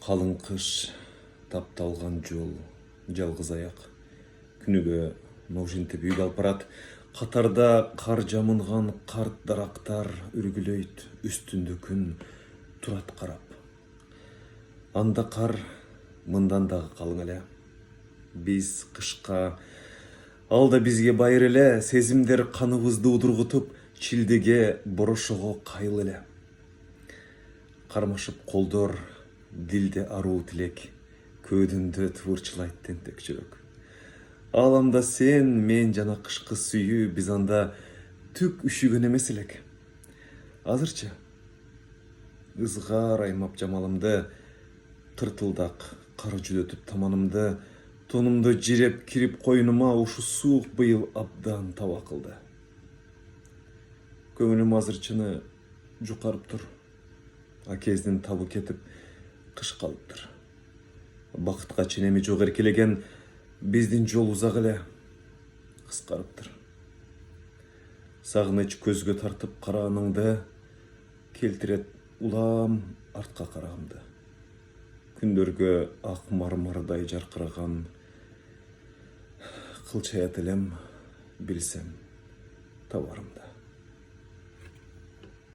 Қалың қыш, тапталған жол, жалғыз аяқ. Күніге наушинтіп үйге алып барат. Қатарда қар жамынған қарт дарақтар үргілейт, үстінде күн тұрат қарап. Анда қар, мындан дағы қалың әле. Біз қышқа, алда бізге байыр әле, сезімдер қаныбызды удырғытып, чилдеге борошого қайыл әле. Қармашып қолдор, дилде ару тілек, көдінді тывырчылайт тентек жүрек. Аламда сен, мен жана қышқы сүйі, біз анда түк үшіген емес елек. Азырча, ызғар аймап жамалымды, тыртылдақ қары жүдетіп таманымды, тонымды жиреп кирип қойыныма ушу суық быйыл абдан таба қылды. Көңілім азырчыны жұқарып тұр. Акезден табы кетіп, қыш қалып тұр. Бақытқа ченеми жоқ еркелеген, біздің жол ұзақ әле қысқарып тұр. Сағыныч көзге тартып қарағаныңды, келтірет улам артқа қарағымды. Күндерге ақ мармардай жарқыраған, қылшая тілем білсем табарымды.